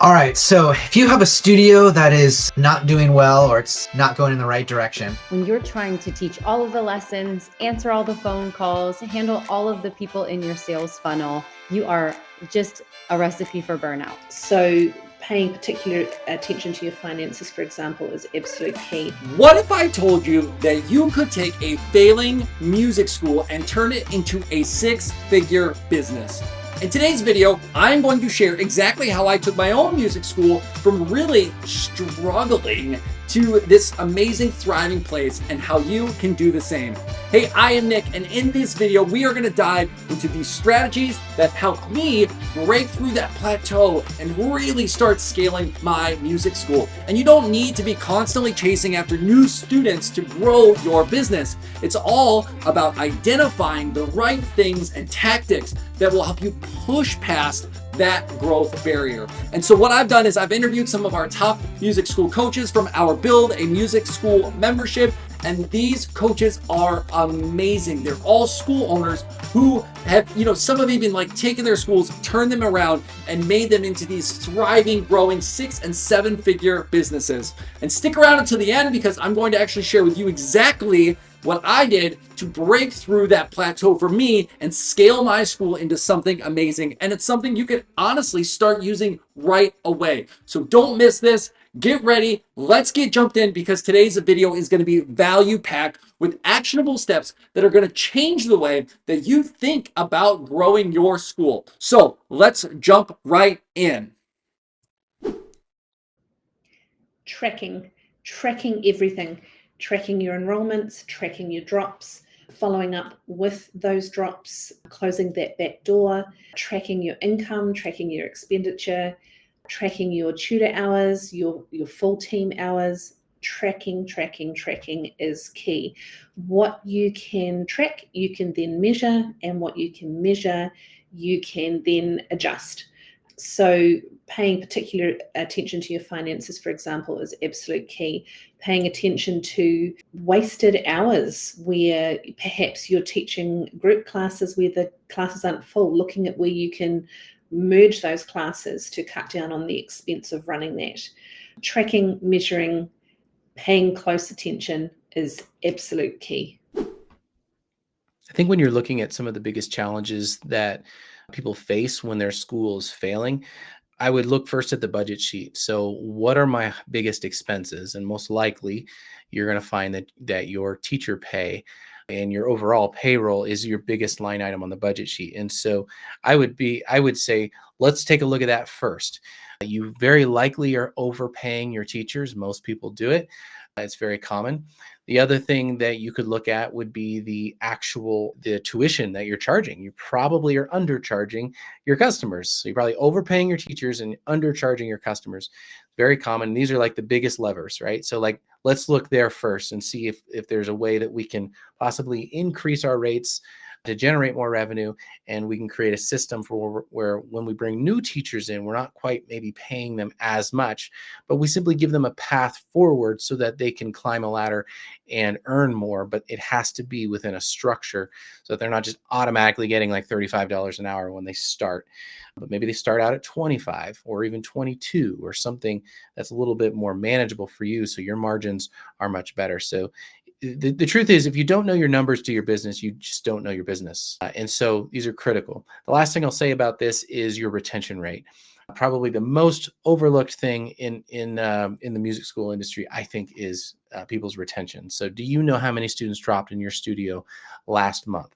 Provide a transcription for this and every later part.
All right, so if you have a studio that is not doing well or it's not going in the right direction, When you're trying to teach all of the lessons, answer all the phone calls, handle all of the people in your sales funnel, you are just a recipe for burnout. So paying particular attention to your finances, for example, is absolute key. What if I told you that you could take a failing music school and turn it into a six-figure business? In today's video, I'm going to share exactly how I took my own music school from really struggling to this amazing, thriving place and how you can do the same. Hey, I am Nick, and in this video, we are going to dive into these strategies that helped me break through that plateau and really start scaling my music school. And you don't need to be constantly chasing after new students to grow your business. It's all about identifying the right things and tactics that will help you push past that growth barrier. And so what I've done is I've interviewed some of our top music school coaches from our Build a Music School membership. And these coaches are amazing. They're all school owners who have, some have even taken their schools, turned them around, and made them into these thriving, growing 6- and 7-figure businesses. And stick around until the end because I'm going to actually share with you exactly what I did to break through that plateau for me and scale my school into something amazing. And it's something you can honestly start using right away. So don't miss this. Get ready. Let's get jumped in because today's video is going to be value packed with actionable steps that are going to change the way that you think about growing your school. So let's jump right in. Tracking everything, tracking your enrollments, tracking your drops, following up with those drops, closing that back door, tracking your income, tracking your expenditure, tracking your tutor hours, your full team hours. Tracking is key. What you can track, you can then measure, and what you can measure, you can then adjust. So paying particular attention to your finances, for example, is absolute key. Paying attention to wasted hours where perhaps you're teaching group classes where the classes aren't full, looking at where you can merge those classes to cut down on the expense of running that. Tracking, measuring, paying close attention is absolute key. I think when you're looking at some of the biggest challenges that people face when their school is failing, I would look first at the budget sheet. So what are my biggest expenses? And most likely you're going to find that your teacher pay and your overall payroll is your biggest line item on the budget sheet. And so I would say, let's take a look at that first. You very likely are overpaying your teachers. Most people do it. It's very common. The other thing that you could look at would be the tuition that you're charging. You probably are undercharging your customers. So you're probably overpaying your teachers and undercharging your customers. Very common. These are the biggest levers, right? So let's look there first and see if there's a way that we can possibly increase our rates to generate more revenue, and we can create a system for where when we bring new teachers in, we're not quite maybe paying them as much, but we simply give them a path forward so that they can climb a ladder and earn more, but it has to be within a structure so that they're not just automatically getting $35 an hour when they start, but maybe they start out at 25 or even 22 or something that's a little bit more manageable for you, so your margins are much better. So the truth is, if you don't know your numbers to your business, you just don't know your business. And so these are critical. The last thing I'll say about this is your retention rate. Probably the most overlooked thing in the music school industry, I think, is people's retention. So do you know how many students dropped in your studio last month?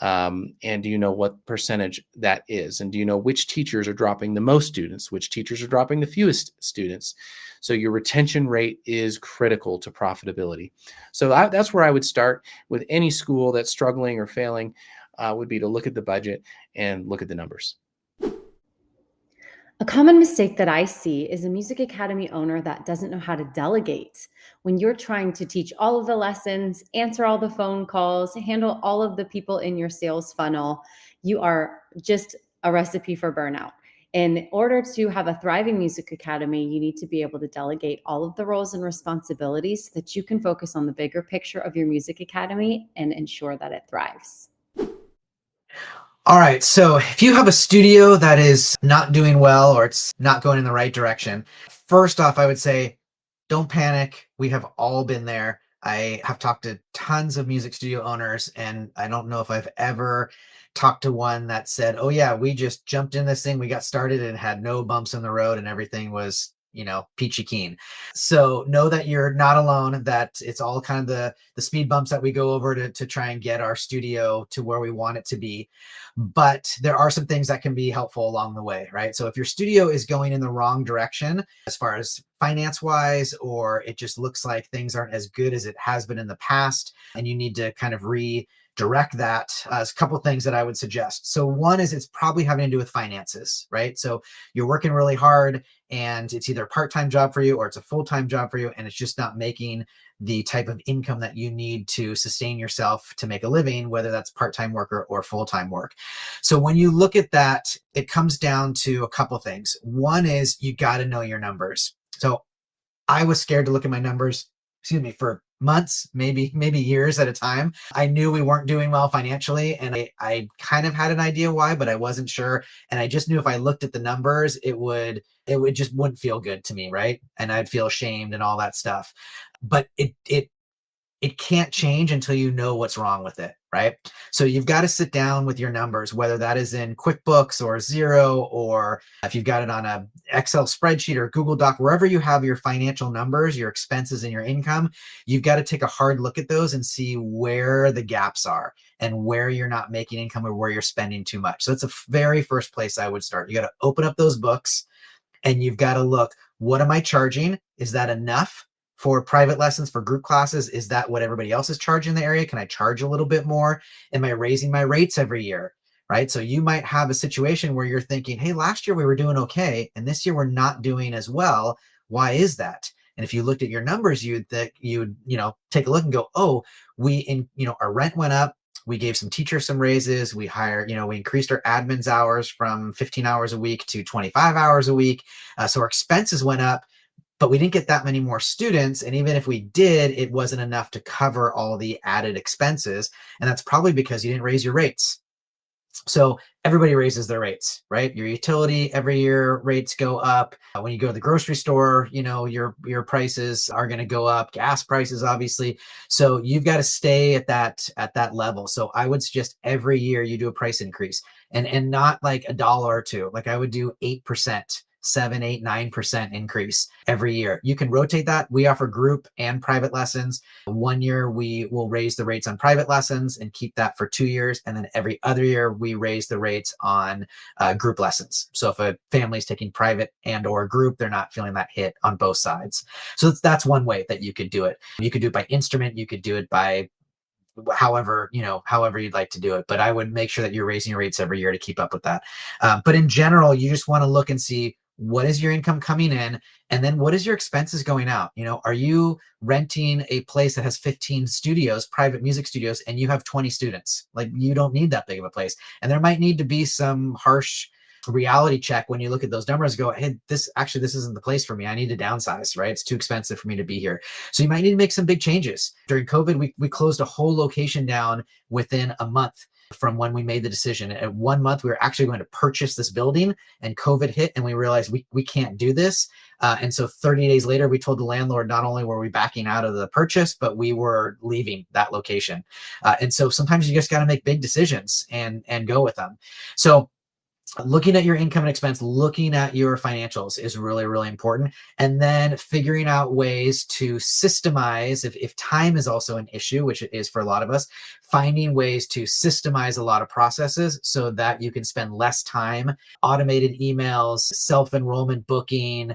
And do you know what percentage that is? And do you know which teachers are dropping the most students, which teachers are dropping the fewest students? So your retention rate is critical to profitability. So that's where I would start with any school that's struggling or failing, would be to look at the budget and look at the numbers. A common mistake that I see is a music academy owner that doesn't know how to delegate. When you're trying to teach all of the lessons, answer all the phone calls, handle all of the people in your sales funnel, you are just a recipe for burnout. In order to have a thriving music academy, you need to be able to delegate all of the roles and responsibilities so that you can focus on the bigger picture of your music academy and ensure that it thrives. All right. So if you have a studio that is not doing well or it's not going in the right direction, first off, I would say don't panic. We have all been there. I have talked to tons of music studio owners, and I don't know if I've ever talked to one that said, "Oh, yeah, we just jumped in this thing, we got started and had no bumps in the road, and everything was, peachy keen." So know that you're not alone, that it's all kind of the speed bumps that we go over to try and get our studio to where we want it to be. But there are some things that can be helpful along the way, right? So if your studio is going in the wrong direction as far as finance wise, or it just looks like things aren't as good as it has been in the past, and you need to kind of redirect that, there's a couple of things that I would suggest. So one is it's probably having to do with finances, right? So you're working really hard and it's either a part-time job for you or it's a full-time job for you, and it's just not making the type of income that you need to sustain yourself to make a living, whether that's part-time work or full-time work. So when you look at that, it comes down to a couple things. One is you got to know your numbers. So I was scared to look at my numbers, for months, maybe years at a time. I knew we weren't doing well financially, and I kind of had an idea why, but I wasn't sure. And I just knew if I looked at the numbers, it would just wouldn't feel good to me, right? And I'd feel ashamed and all that stuff. But it can't change until you know what's wrong with it, right? So you've got to sit down with your numbers, whether that is in QuickBooks or Xero, or if you've got it on a Excel spreadsheet or Google Doc, wherever you have your financial numbers, your expenses and your income, you've got to take a hard look at those and see where the gaps are and where you're not making income or where you're spending too much. So that's the very first place I would start. You got to open up those books and you've got to look, what am I charging? Is that enough? For private lessons, for group classes, is that what everybody else is charging in the area? Can I charge a little bit more? Am I raising my rates every year? Right? So you might have a situation where you're thinking, hey, last year we were doing okay, and this year we're not doing as well. Why is that? And if you looked at your numbers, you'd take a look and go, oh, our rent went up. We gave some teachers some raises. We increased our admin's hours from 15 hours a week to 25 hours a week. So our expenses went up, but we didn't get that many more students. And even if we did, it wasn't enough to cover all the added expenses. And that's probably because you didn't raise your rates. So everybody raises their rates, right? Your utility every year rates go up. When you go to the grocery store, your prices are going to go up. Gas prices, obviously. So you've got to stay at that level. So I would suggest every year you do a price increase, and not like $1 or $2. Like I would do 8%. 7, 8, 9% increase every year. You can rotate that. We offer group and private lessons. 1 year, we will raise the rates on private lessons and keep that for 2 years. And then every other year, we raise the rates on group lessons. So if a family is taking private and or group, they're not feeling that hit on both sides. So that's one way that you could do it. You could do it by instrument. You could do it by however you'd like to do it. But I would make sure that you're raising your rates every year to keep up with that. But in general, you just want to look and see, what is your income coming in, and then what is your expenses going out? Are you renting a place that has 15 studios, private music studios, and you have 20 students? Like, you don't need that big of a place. And there might need to be some harsh reality check when you look at those numbers and go, hey, this isn't the place for me. I need to downsize, right? It's too expensive for me to be here. So you might need to make some big changes. During COVID, we closed a whole location down within a month from when we made the decision. At 1 month, we were actually going to purchase this building, and COVID hit, and we realized we can't do this. And so 30 days later, we told the landlord, not only were we backing out of the purchase, but we were leaving that location. And so sometimes you just got to make big decisions and go with them. So looking at your income and expense, looking at your financials is really, really important. And then figuring out ways to systemize, if time is also an issue, which it is for a lot of us, finding ways to systemize a lot of processes so that you can spend less time, automated emails, self-enrollment booking,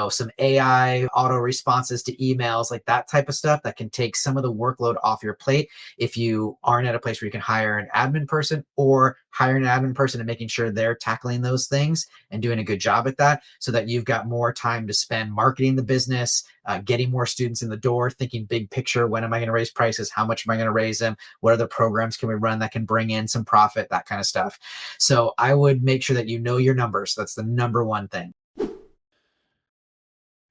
some AI auto responses to emails, like that type of stuff that can take some of the workload off your plate if you aren't at a place where you can hire an admin person, or hire an admin person and making sure they're tackling those things and doing a good job at that, so that you've got more time to spend marketing the business, getting more students in the door, thinking big picture. When am I going to raise prices? How much am I going to raise them? What other programs can we run that can bring in some profit? That kind of stuff. So I would make sure that you know your numbers. That's the number one thing.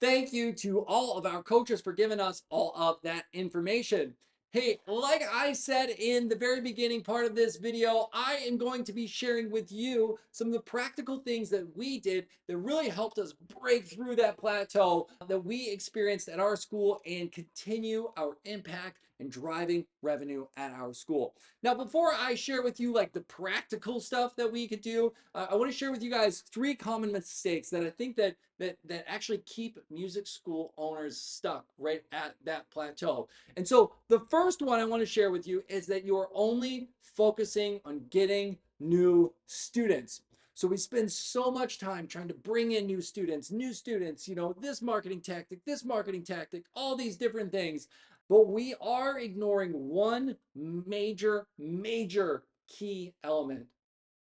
Thank you to all of our coaches for giving us all of that information. Hey, like I said in the very beginning part of this video, I am going to be sharing with you some of the practical things that we did that really helped us break through that plateau that we experienced at our school and continue our impact and driving revenue at our school. Now, before I share with you like the practical stuff that we could do, I want to share with you guys 3 common mistakes that I think that actually keep music school owners stuck right at that plateau. And so the first one I want to share with you is that you're only focusing on getting new students. So we spend so much time trying to bring in new students, this marketing tactic, all these different things. But we are ignoring one major key element,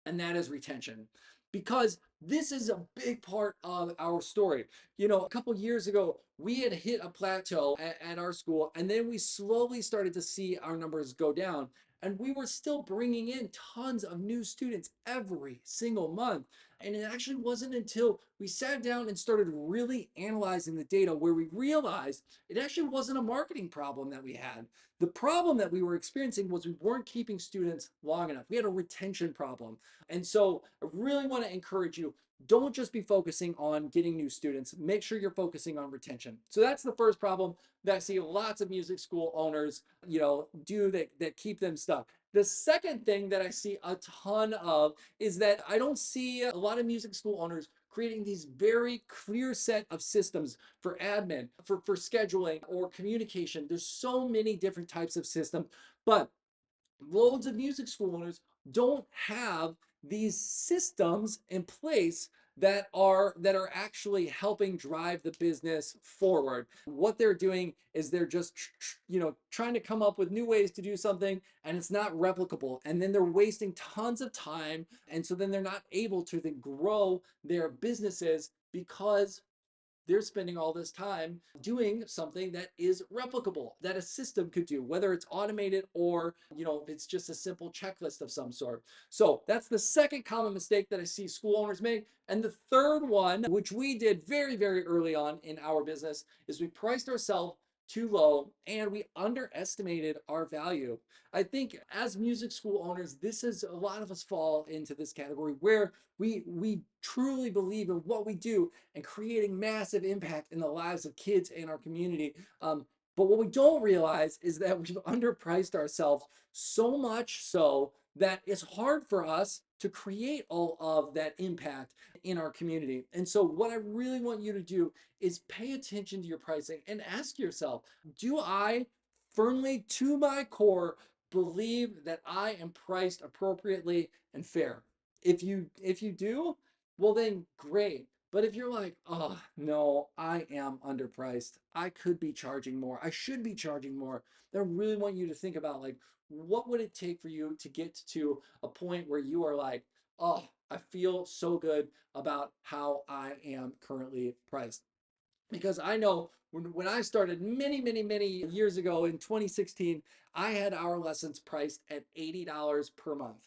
and that is retention. Because this is a big part of our story. A couple years ago, we had hit a plateau at our school, and then we slowly started to see our numbers go down. And we were still bringing in tons of new students every single month. And it actually wasn't until we sat down and started really analyzing the data where we realized it actually wasn't a marketing problem that we had. The problem that we were experiencing was we weren't keeping students long enough. We had a retention problem. And so I really want to encourage you, don't just be focusing on getting new students. Make sure you're focusing on retention. So that's the first problem that I see lots of music school owners, do that keep them stuck. The second thing that I see a ton of is that I don't see a lot of music school owners creating these very clear set of systems for admin, for scheduling or communication. There's so many different types of systems, but loads of music school owners don't have these systems in place that are actually helping drive the business forward. What they're doing is they're just trying to come up with new ways to do something, and it's not replicable, and then they're wasting tons of time, and so then they're not able to then grow their businesses because they're spending all this time doing something that is replicable, that a system could do, whether it's automated or, if it's just a simple checklist of some sort. So that's the second common mistake that I see school owners make. And the third one, which we did very, very early on in our business, is we priced ourselves too low and we underestimated our value. I think as music school owners, this is a lot of us fall into this category where we truly believe in what we do and creating massive impact in the lives of kids in our community. But what we don't realize is that we've underpriced ourselves so much so that it's hard for us to create all of that impact in our community. And so what I really want you to do is pay attention to your pricing and ask yourself, do I firmly to my core believe that I am priced appropriately and fair? If you do, well then great. But if you're like, oh no, I am underpriced, I could be charging more, I should be charging more, then I really want you to think about like, what would it take for you to get to a point where you are like, oh, I feel so good about how I am currently priced. Because I know when I started many years ago in 2016, I had our lessons priced at $80 per month.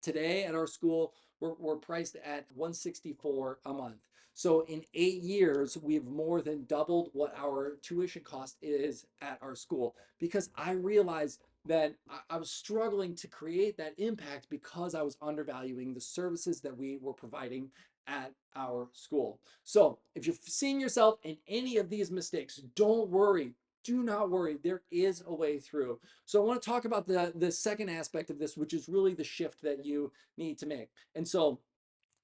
Today at our school, we're priced at $164 a month. So in 8 years, we've more than doubled what our tuition cost is at our school because I realized that I was struggling to create that impact because I was undervaluing the services that we were providing at our school. So if you're seeing yourself in any of these mistakes, don't worry. Do not worry. There is a way through. So I want to talk about the second aspect of this, which is really the shift that you need to make. And so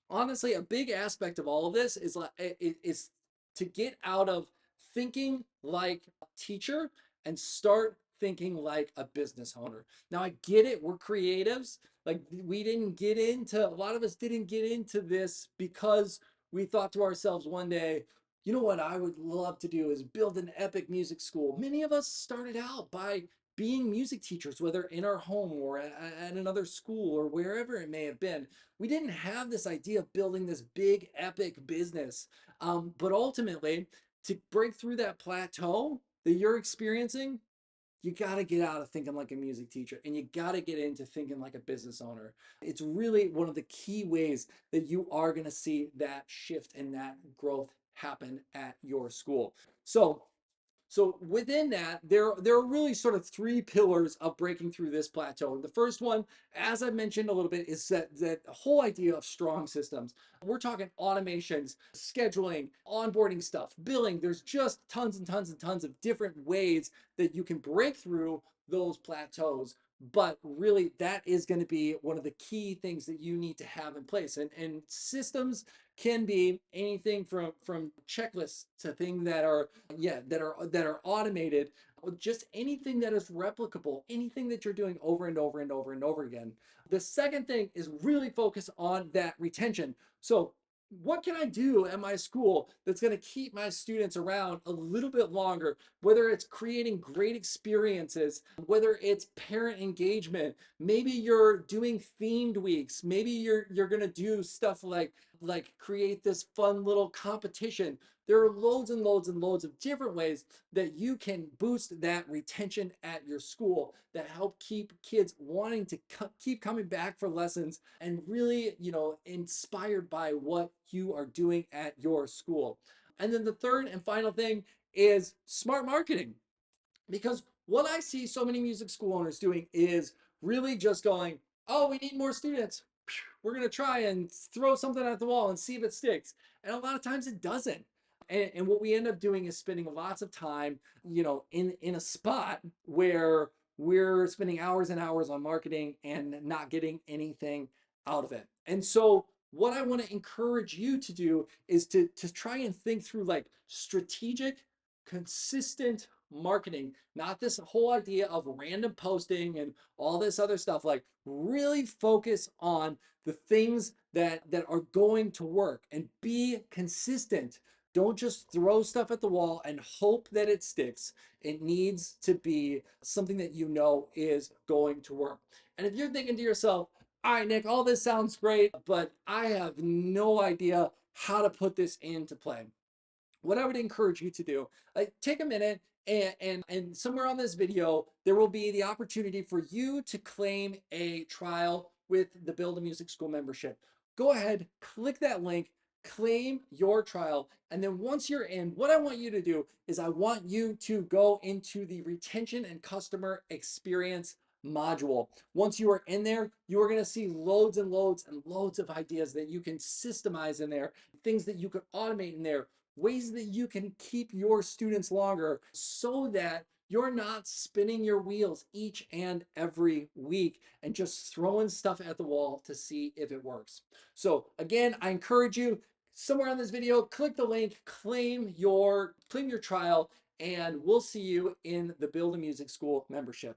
honestly, a big aspect of all of this is to get out of thinking like a teacher and start thinking like a business owner. Now I get it, we're creatives. Like we didn't get into, a lot of us didn't get into this because we thought to ourselves one day, you know what I would love to do is build an epic music school. Many of us started out by being music teachers, whether in our home or at another school or wherever it may have been. We didn't have this idea of building this big epic business. But ultimately, to break through that plateau that you're experiencing, you got to get out of thinking like a music teacher and you got to get into thinking like a business owner. It's really one of the key ways that you are going to see that shift and that growth happen at your school. So So within that, there are really sort of three pillars of breaking through this plateau. The first one, as I mentioned a little bit, is that whole idea of strong systems. We're talking automations, scheduling, onboarding stuff, billing. There's just tons and tons and tons of different ways that you can break through those plateaus. But really, that is going to be one of the key things that you need to have in place. And systems can be anything from checklists to things that are that are automated, or just anything that is replicable, anything that you're doing over and over and over and over again. The second thing is really focus on that retention. So what can I do at my school that's going to keep my students around a little bit longer? Whether it's creating great experiences, whether it's parent engagement, maybe you're doing themed weeks, maybe you're going to do stuff like create this fun little competition. There are loads and loads and loads of different ways that you can boost that retention at your school that help keep kids wanting to keep coming back for lessons and really, inspired by what you are doing at your school. And then the third and final thing is smart marketing. Because what I see so many music school owners doing is really just going, oh, we need more students. We're going to try and throw something at the wall and see if it sticks. And a lot of times it doesn't. And what we end up doing is spending lots of time, in a spot where we're spending hours and hours on marketing and not getting anything out of it. And so what I want to encourage you to do is to try and think through like strategic, consistent marketing, not this whole idea of random posting and all this other stuff. Like really focus on the things that are going to work and be consistent. Don't just throw stuff at the wall and hope that it sticks. It needs to be something that you know is going to work. And if you're thinking to yourself, all right, Nick, all this sounds great, but I have no idea how to put this into play, what I would encourage you to do, take a minute and somewhere on this video, there will be the opportunity for you to claim a trial with the Build a Music School membership. Go ahead, click that link, claim your trial. And then once you're in, what I want you to do is I want you to go into the retention and customer experience module. Once you are in there, you are going to see loads and loads and loads of ideas that you can systemize in there, things that you could automate in there, ways that you can keep your students longer so that you're not spinning your wheels each and every week and just throwing stuff at the wall to see if it works. So again, I encourage you, somewhere on this video, click the link, claim your trial, and we'll see you in the Build a Music School membership.